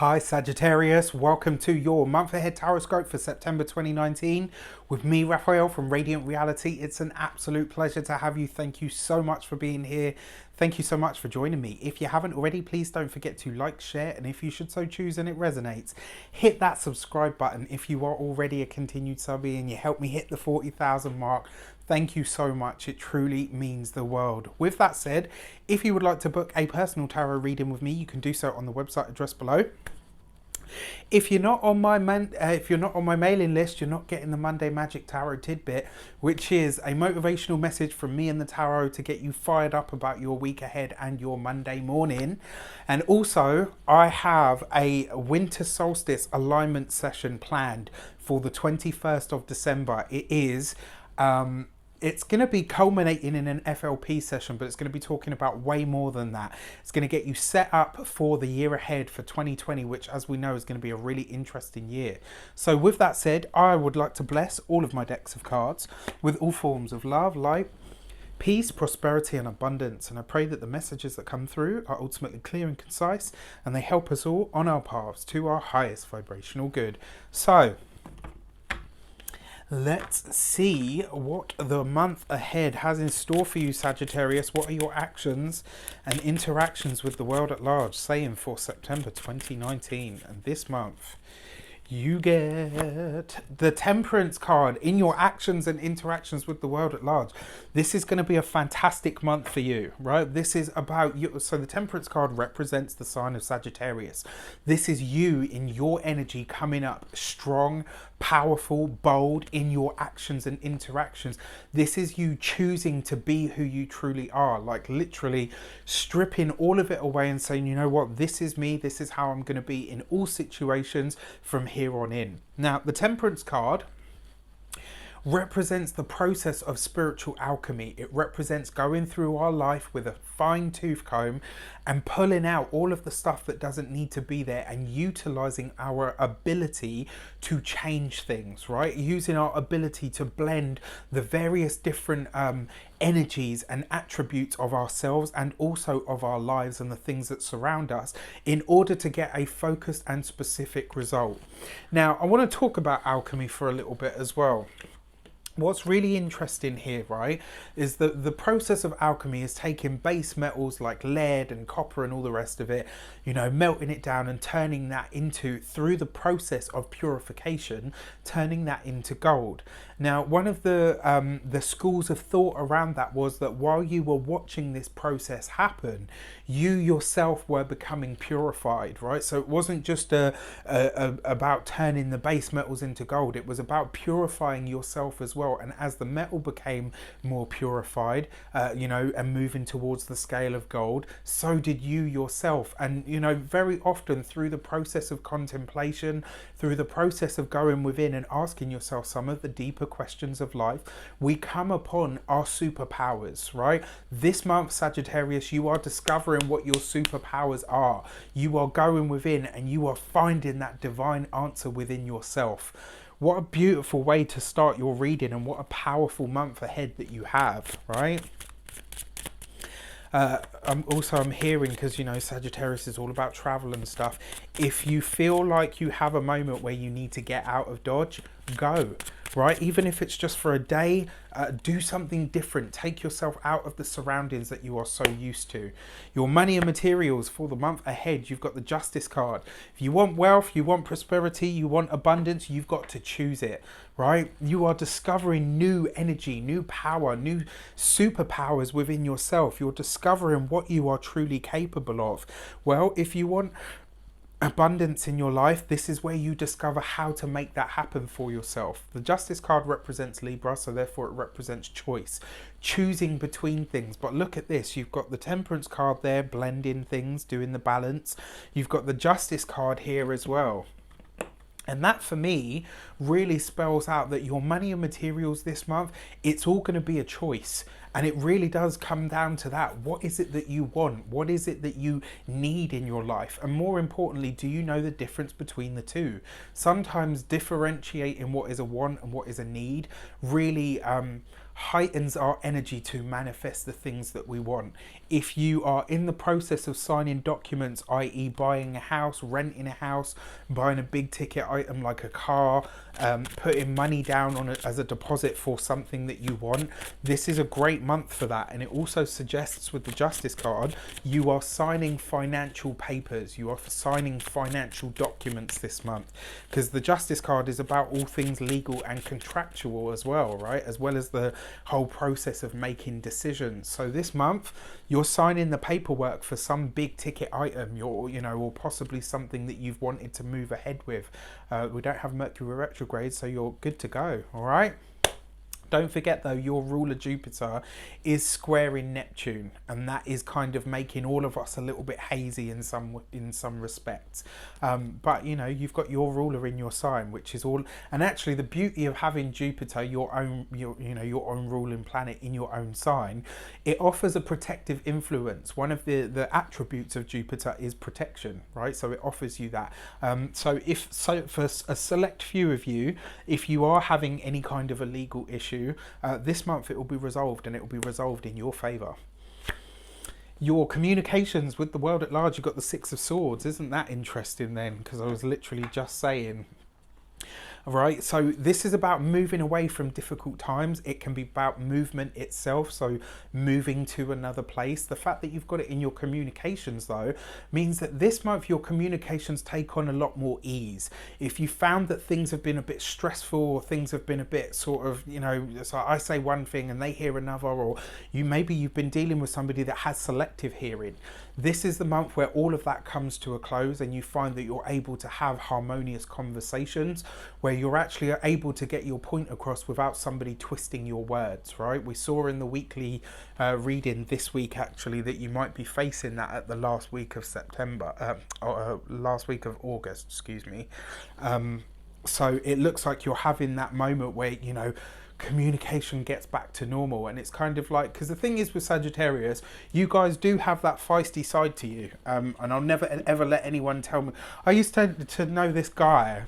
Hi Sagittarius, welcome to your month ahead horoscope for September 2019 with me, Raphael from Reydiant Reality. It's an absolute pleasure to have you. Thank you so much for being here. Thank you so much for joining me. If you haven't already, please don't forget to like, share, and if you should so choose and it resonates, hit that subscribe button. If you are already a continued subby and you help me hit the 40,000 mark, thank you so much. It truly means the world. With that said, if you would like to book a personal tarot reading with me, you can do so on the website address below. If you're not on my mailing list, you're not getting the Monday Magic Tarot tidbit, which is a motivational message from me and the tarot to get you fired up about your week ahead and your Monday morning. And also, I have a winter solstice alignment session planned for the 21st of December. It's going to be culminating in an FLP session, but it's going to be talking about way more than that. It's going to get you set up for the year ahead for 2020, which, as we know, is going to be a really interesting year. So with that said, I would like to bless all of my decks of cards with all forms of love, light, peace, prosperity, and abundance. And I pray that the messages that come through are ultimately clear and concise, and they help us all on our paths to our highest vibrational good. So let's see what the month ahead has in store for you, Sagittarius. What are your actions and interactions with the world at large saying for September 2019? And this month, you get the Temperance card in your actions and interactions with the world at large. This is going to be a fantastic month for you, right? This is about you. So the Temperance card represents the sign of Sagittarius. This is you in your energy coming up strong, powerful, bold in your actions and interactions. This is you choosing to be who you truly are, like literally stripping all of it away and saying, you know what, this is me, this is how I'm going to be in all situations from here on in. Now, the Temperance card represents the process of spiritual alchemy. It represents going through our life with a fine-tooth comb and pulling out all of the stuff that doesn't need to be there and utilizing our ability to change things, right? Using our ability to blend the various different energies and attributes of ourselves and also of our lives and the things that surround us in order to get a focused and specific result. Now, I want to talk about alchemy for a little bit as well. What's really interesting here, right, is that the process of alchemy is taking base metals like lead and copper and all the rest of it, you know, melting it down and turning that into, through the process of purification, turning that into gold. Now, one of the schools of thought around that was that while you were watching this process happen, you yourself were becoming purified, right? So it wasn't just about turning the base metals into gold. It was about purifying yourself as well. And as the metal became more purified, you know, and moving towards the scale of gold, so did you yourself. And, you know, very often through the process of contemplation, through the process of going within and asking yourself some of the deeper questions of life, we come upon our superpowers, right? This month, Sagittarius, you are discovering what your superpowers are. You are going within and you are finding that divine answer within yourself. What a beautiful way to start your reading, and what a powerful month ahead that you have, right? I'm hearing, because, you know, Sagittarius is all about travel and stuff. If you feel like you have a moment where you need to get out of Dodge, go, right? Even if it's just for a day, do something different. Take yourself out of the surroundings that you are so used to. Your money and materials for the month ahead, you've got the Justice card. If you want wealth, you want prosperity, you want abundance, you've got to choose it, right? You are discovering new energy, new power, new superpowers within yourself. You're discovering what you are truly capable of. Well, if you want abundance in your life, this is where you discover how to make that happen for yourself. The Justice card represents Libra, so therefore it represents choice, choosing between things. But look at this, you've got the Temperance card there, blending things, doing the balance. You've got the Justice card here as well. And that, for me, really spells out that your money and materials this month, it's all going to be a choice. And it really does come down to that. What is it that you want? What is it that you need in your life? And more importantly, do you know the difference between the two? Sometimes differentiating what is a want and what is a need really heightens our energy to manifest the things that we want. If you are in the process of signing documents, i.e. buying a house, renting a house, buying a big ticket item like a car, putting money down on it as a deposit for something that you want, this is a great month for that. And it also suggests with the Justice card, you are signing financial papers, you are signing financial documents this month, because the Justice card is about all things legal and contractual as well, right? As well as the whole process of making decisions. So this month, you're signing the paperwork for some big ticket item, or possibly something that you've wanted to move ahead with. We don't have Mercury retrograde, so you're good to go. All right. Don't forget though, your ruler Jupiter is squaring Neptune, and that is kind of making all of us a little bit hazy in some respects. But you've got your ruler in your sign, which is all. And actually, the beauty of having Jupiter, your own ruling planet in your own sign, it offers a protective influence. One of the attributes of Jupiter is protection, right? So it offers you that. So for a select few of you, if you are having any kind of a legal issue, this month it will be resolved, and it will be resolved in your favor. Your communications with the world at large, you've got the Six of Swords. Isn't that interesting then? Because I was literally just saying. Right, so this is about moving away from difficult times. It can be about movement itself, so moving to another place. The fact that you've got it in your communications though means that this month your communications take on a lot more ease. If you found that things have been a bit stressful, or things have been a bit sort of, so I say one thing and they hear another, or you've been dealing with somebody that has selective hearing. This is the month where all of that comes to a close, and you find that you're able to have harmonious conversations where you're actually able to get your point across without somebody twisting your words, right? We saw in the weekly reading this week actually that you might be facing that at the last week of last week of August, excuse me. So it looks like you're having that moment where, communication gets back to normal. And it's kind of like, because the thing is with Sagittarius, you guys do have that feisty side to you. And I'll never ever let anyone tell me. I used to know this guy,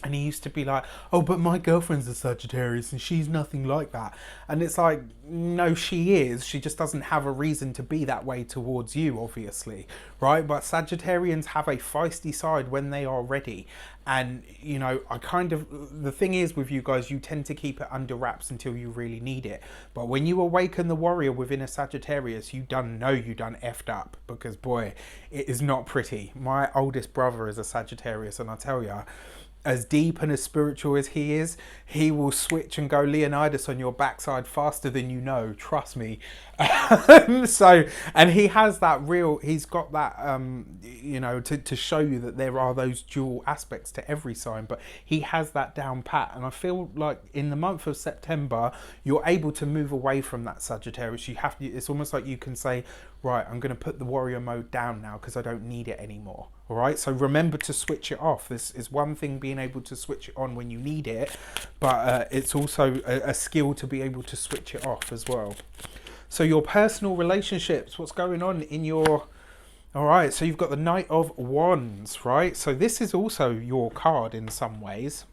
and he used to be like, oh, but my girlfriend's a Sagittarius and she's nothing like that. And it's like, no, she is. She just doesn't have a reason to be that way towards you, obviously, right? But Sagittarians have a feisty side when they are ready. And, the thing is with you guys, you tend to keep it under wraps until you really need it. But when you awaken the warrior within a Sagittarius, you done effed up, because boy, it is not pretty. My oldest brother is a Sagittarius, and I tell you, as deep and as spiritual as he is, he will switch and go Leonidas on your backside faster than you know, trust me. And he has that he's got that, to show you that there are those dual aspects to every sign, but he has that down pat. And I feel like in the month of September, you're able to move away from that Sagittarius. It's almost like you can say, right, I'm going to put the warrior mode down now because I don't need it anymore. All right, so remember to switch it off. This is one thing, being able to switch it on when you need it, but it's also a skill to be able to switch it off as well. So your personal relationships, what's going on in your... All right, so you've got the Knight of Wands, right? So this is also your card in some ways.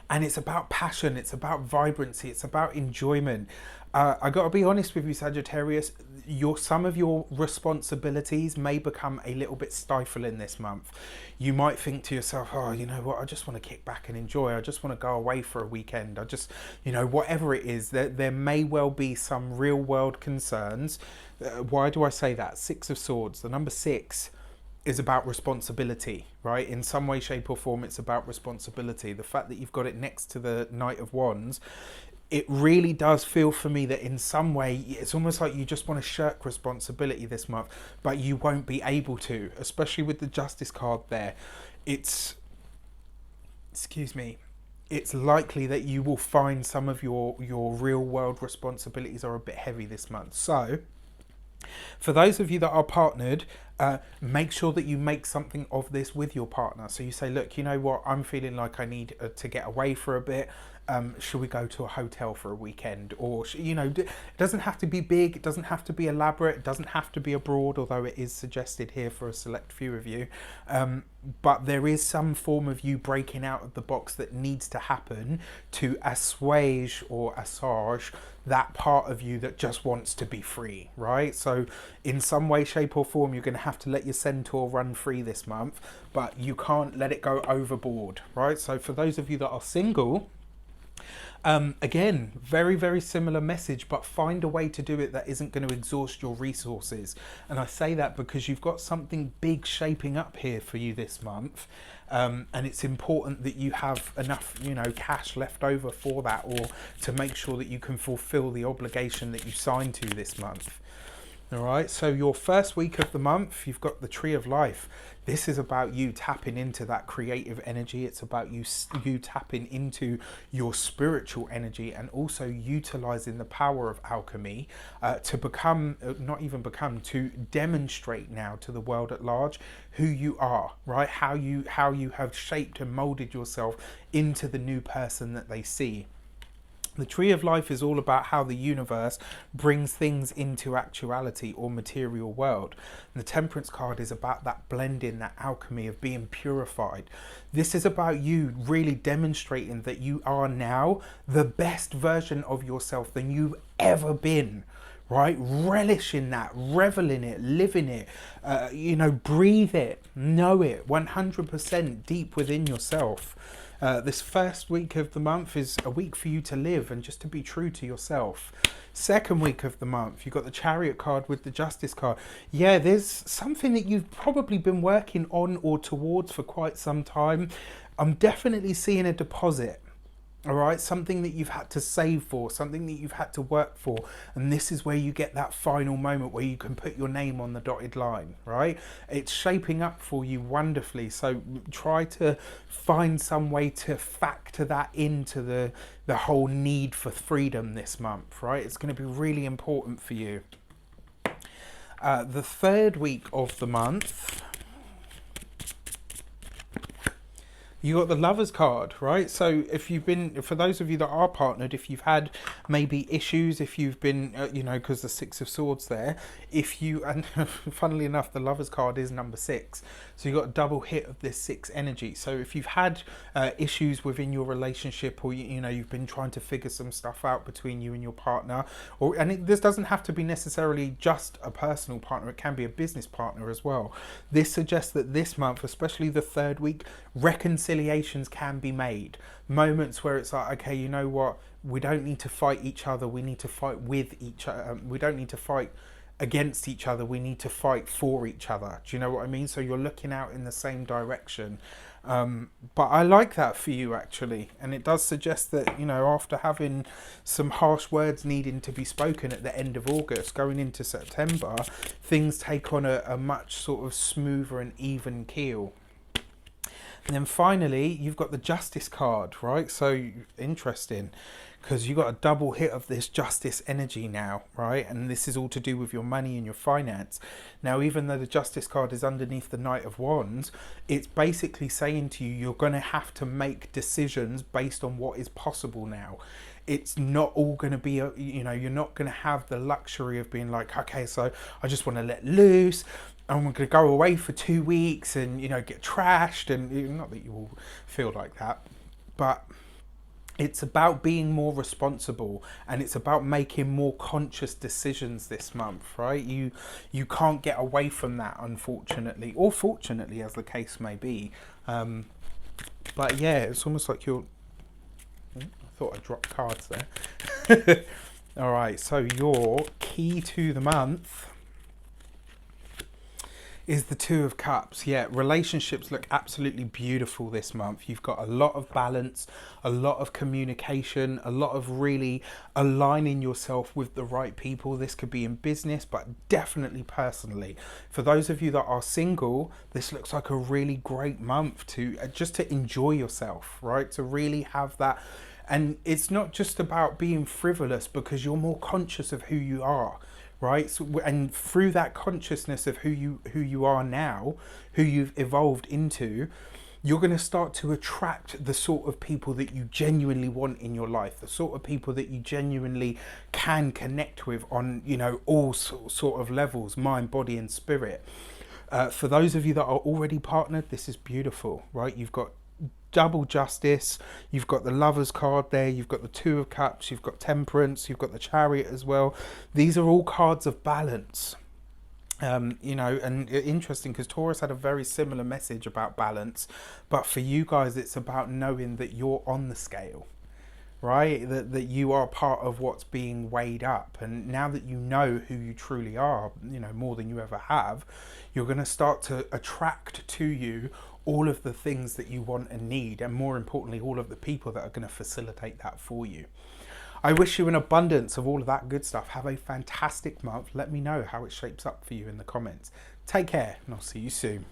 And it's about passion, it's about vibrancy, it's about enjoyment. I got to be honest with you, Sagittarius, some of your responsibilities may become a little bit stifling this month. You might think to yourself, oh, you know what, I just want to kick back and enjoy. I just want to go away for a weekend. I just, whatever it is, there may well be some real world concerns. Why do I say that? Six of Swords, the number 6 is about responsibility, right? In some way, shape or form, it's about responsibility. The fact that you've got it next to the Knight of Wands, it really does feel for me that in some way, it's almost like you just want to shirk responsibility this month, but you won't be able to, especially with the Justice card there. It's likely that you will find some of your real world responsibilities are a bit heavy this month. So for those of you that are partnered, make sure that you make something of this with your partner. So you say, look, you know what, I'm feeling like I need to get away for a bit. should we go to a hotel for a weekend? Or, it doesn't have to be big, it doesn't have to be elaborate, it doesn't have to be abroad, although it is suggested here for a select few of you. But there is some form of you breaking out of the box that needs to happen to assuage or assuage that part of you that just wants to be free, right? So in some way, shape or form, you're going to have to let your centaur run free this month, but you can't let it go overboard, right? So for those of you that are single, again, very, very similar message, but find a way to do it that isn't going to exhaust your resources. And I say that because you've got something big shaping up here for you this month. And it's important that you have enough, cash left over for that, or to make sure that you can fulfill the obligation that you signed to this month. All right, so your first week of the month, you've got the Tree of Life. This is about you tapping into that creative energy. It's about you tapping into your spiritual energy, and also utilizing the power of alchemy to become, to demonstrate now to the world at large who you are, right? How you have shaped and molded yourself into the new person that they see. The Tree of Life is all about how the universe brings things into actuality or material world. And the Temperance card is about that blending, that alchemy of being purified. This is about you really demonstrating that you are now the best version of yourself than you've ever been. Right? Relish in that, revel in it, live in it, breathe it, know it 100% deep within yourself. This first week of the month is a week for you to live and just to be true to yourself. Second week of the month, you've got the Chariot card with the Justice card. Yeah, there's something that you've probably been working on or towards for quite some time. I'm definitely seeing a deposit. All right, something that you've had to save for, something that you've had to work for. And this is where you get that final moment where you can put your name on the dotted line, right? It's shaping up for you wonderfully. So try to find some way to factor that into the whole need for freedom this month, right? It's going to be really important for you. The third week of the month, you got the Lovers card, right? So if you've been, for those of you that are partnered, if you've had maybe issues, if you've been, because the Six of Swords there, and funnily enough, the Lovers card is number 6. So you got a double hit of this 6 energy. So if you've had issues within your relationship, or, you've been trying to figure some stuff out between you and your partner, this doesn't have to be necessarily just a personal partner, it can be a business partner as well. This suggests that this month, especially the third week, reconciliations can be made. Moments where it's like, okay, you know what, we don't need to fight each other, we need to fight with each other. We don't need to fight against each other, we need to fight for each other. Do you know what I mean? So you're looking out in the same direction. But I like that for you, actually. And it does suggest that, after having some harsh words needing to be spoken at the end of August, going into September, things take on a much sort of smoother and even keel. And then finally, you've got the Justice card, right? So interesting, because you've got a double hit of this Justice energy now, right? And this is all to do with your money and your finance. Now, even though the Justice card is underneath the Knight of Wands, it's basically saying to you, you're going to have to make decisions based on what is possible now. It's not all going to be, you're not going to have the luxury of being like, okay, so I just want to let loose. I'm going to go away for 2 weeks and, get trashed. And not that you will feel like that, but it's about being more responsible, and it's about making more conscious decisions this month, right? You can't get away from that, unfortunately, or fortunately, as the case may be. But yeah, it's almost like I thought I dropped cards there. All right, so your key to the month is the Two of Cups. Yeah, relationships look absolutely beautiful this month. You've got a lot of balance, a lot of communication, a lot of really aligning yourself with the right people. This could be in business, but definitely personally. For those of you that are single, this looks like a really great month to just to enjoy yourself, right? To really have that. And it's not just about being frivolous, because you're more conscious of who you are. Right, so, and through that consciousness of who you are now, who you've evolved into, you're going to start to attract the sort of people that you genuinely want in your life, the sort of people that you genuinely can connect with on, you know, all sort of levels, mind, body and spirit. For those of you that are already partnered, this is beautiful, right? You've got double justice, you've got the Lovers card there, you've got the Two of Cups, you've got Temperance, you've got the Chariot as well. These are all cards of balance. You know, and interesting because Taurus had a very similar message about balance, but for you guys it's about knowing that you're on the scale, right? That you are part of what's being weighed up, and now that you know who you truly are, you know, more than you ever have, you're going to start to attract to you all of the things that you want and need, and more importantly all of the people that are going to facilitate that for you. I wish you an abundance of all of that good stuff. Have a fantastic month. Let me know how it shapes up for you in the comments. Take care, and I'll see you soon.